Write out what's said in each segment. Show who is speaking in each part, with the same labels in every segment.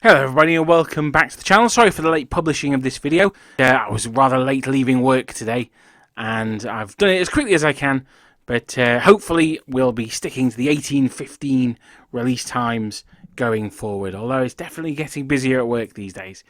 Speaker 1: Hello everybody and welcome back to the channel. Sorry for the late publishing of this video. I was rather late leaving work today and I've done it as quickly as I can, but hopefully we'll be sticking to the 18:15 release times going forward, although it's definitely getting busier at work these days.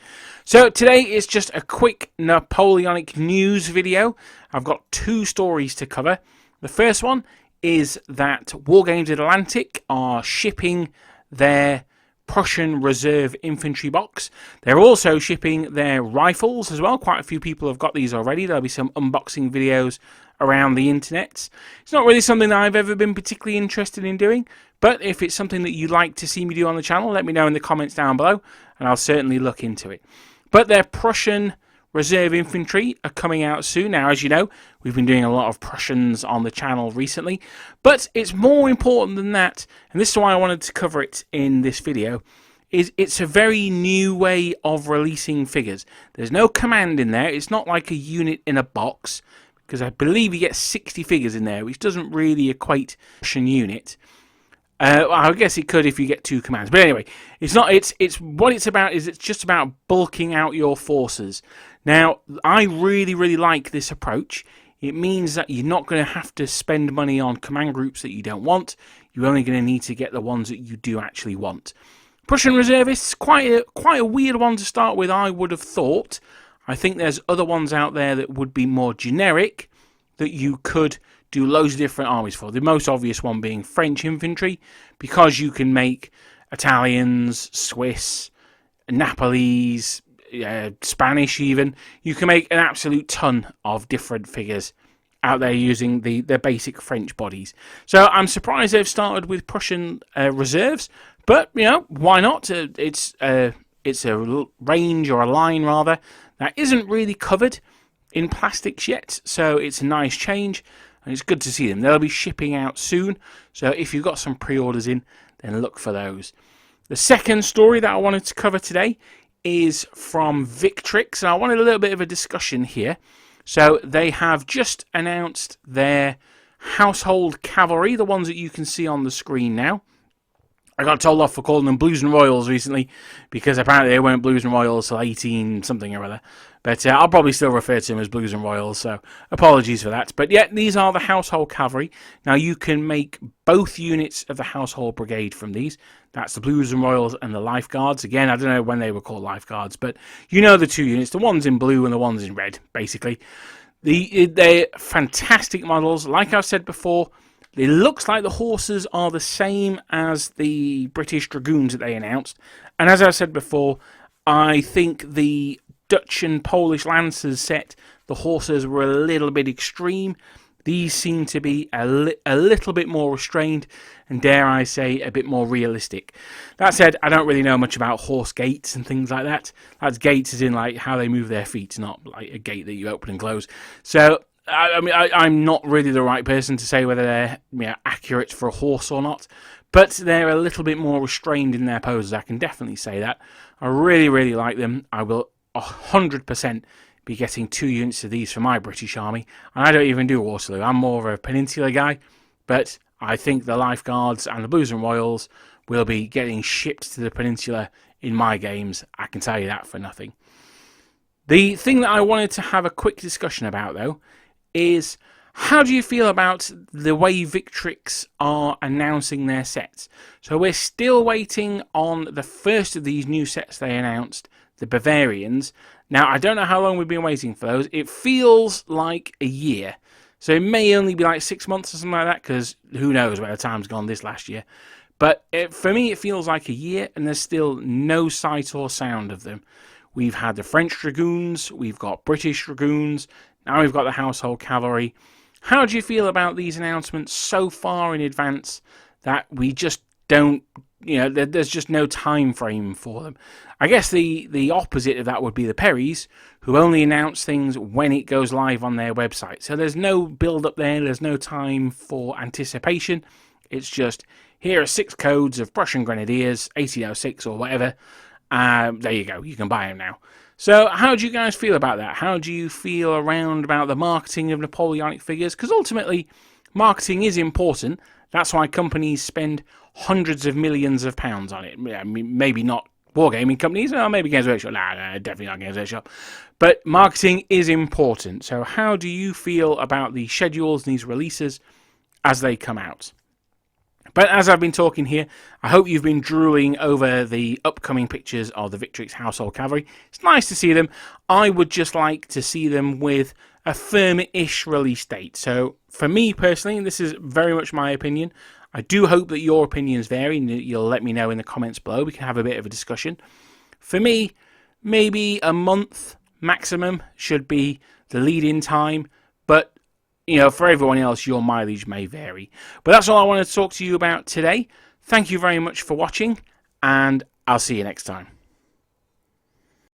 Speaker 1: So today is just a quick Napoleonic news video. I've got two stories to cover. The first one is that Wargaming Atlantic are shipping their Prussian Reserve Infantry box. They're also shipping their rifles as well. Quite a few people have got these already. There'll be some unboxing videos around the internet. It's not really something that I've ever been particularly interested in doing, but if it's something that you'd like to see me do on the channel, let me know in the comments down below and I'll certainly look into it. But their Prussian Reserve Infantry are coming out soon. Now, as you know, we've been doing a lot of Prussians on the channel recently, but it's more important than that, and this is why I wanted to cover it in this video, is it's a very new way of releasing figures. There's no command in there. It's not like a unit in a box, because I believe you get 60 figures in there, which doesn't really equate to a Prussian unit. I guess it could if you get two commands, but anyway, it's not. It's what it's about is it's just about bulking out your forces. Now, I really like this approach. It means that you're not going to have to spend money on command groups that you don't want. You're only going to need to get the ones that you do actually want. Prussian Reservists, quite a weird one to start with, I would have thought. I think there's other ones out there that would be more generic that you could do loads of different armies for. The most obvious one being French infantry, because you can make Italians, Swiss, Nepalese, Spanish even. You can make an absolute ton of different figures out there using the basic French bodies. So I'm surprised they've started with Prussian reserves, but you know, why not? It's a range, or a line rather, that isn't really covered in plastics yet, so it's a nice change. And it's good to see them. They'll be shipping out soon, so if you've got some pre-orders in, then look for those. The second story that I wanted to cover today is from Victrix, and I wanted a little bit of a discussion here. So they have just announced their household cavalry, the ones that you can see on the screen now. I got told off for calling them Blues and Royals recently, because apparently they weren't Blues and Royals till 18 something or other. But I'll probably still refer to them as Blues and Royals, so apologies for that. But yeah, these are the household cavalry. Now you can make both units of the household brigade from these. That's the Blues and Royals and the Life Guards. Again, I don't know when they were called Life Guards, but you know the two units, the ones in blue and the ones in red, basically. They're fantastic models. Like I've said before, it looks like the horses are the same as the British Dragoons that they announced. And as I said before, I think the Dutch and Polish Lancers set, the horses were a little bit extreme. These seem to be a little bit more restrained and, dare I say, a bit more realistic. That said, I don't really know much about horse gaits and things like that. That's gaits as in like how they move their feet, not like a gate that you open and close. So I mean, I'm not really the right person to say whether they're accurate for a horse or not, but they're a little bit more restrained in their poses. I can definitely say that. I really like them. I will 100% be getting 2 units of these for my British Army, and I don't even do Waterloo. I'm more of a Peninsula guy, but I think the Life Guards and the Blues and Royals will be getting shipped to the Peninsula in my games. I can tell you that for nothing. The thing that I wanted to have a quick discussion about, though, is how do you feel about the way Victrix are announcing their sets? So we're still waiting on the first of these new sets they announced, the Bavarians. Now, I don't know how long we've been waiting for those. It feels like a year. So it may only be like 6 months or something like that, because who knows where the time's gone this last year. But for me, it feels like a year, and there's still no sight or sound of them. We've had the French Dragoons, we've got British Dragoons, now we've got the Household Cavalry. How do you feel about these announcements so far in advance that we just don't, there's just no time frame for them? I guess the opposite of that would be the Perrys, who only announce things when it goes live on their website. So there's no build up there, there's no time for anticipation. It's just, here are 6 codes of Prussian Grenadiers, 1806 or whatever. There you go, you can buy them now. So how do you guys feel about that? How do you feel around about the marketing of Napoleonic figures? Because ultimately, marketing is important. That's why companies spend hundreds of millions of pounds on it. I mean, maybe not wargaming companies, or maybe Games Workshop. Nah, definitely not Games Workshop. But marketing is important. So how do you feel about the schedules and these releases as they come out? But as I've been talking here, I hope you've been drooling over the upcoming pictures of the Victrix Household Cavalry. It's nice to see them. I would just like to see them with a firm-ish release date. So for me personally, and this is very much my opinion, I do hope that your opinions vary and you'll let me know in the comments below. We can have a bit of a discussion. For me, maybe a month maximum should be the lead-in time, but for everyone else, your mileage may vary. But that's all I wanted to talk to you about today. Thank you very much for watching, and I'll see you next time.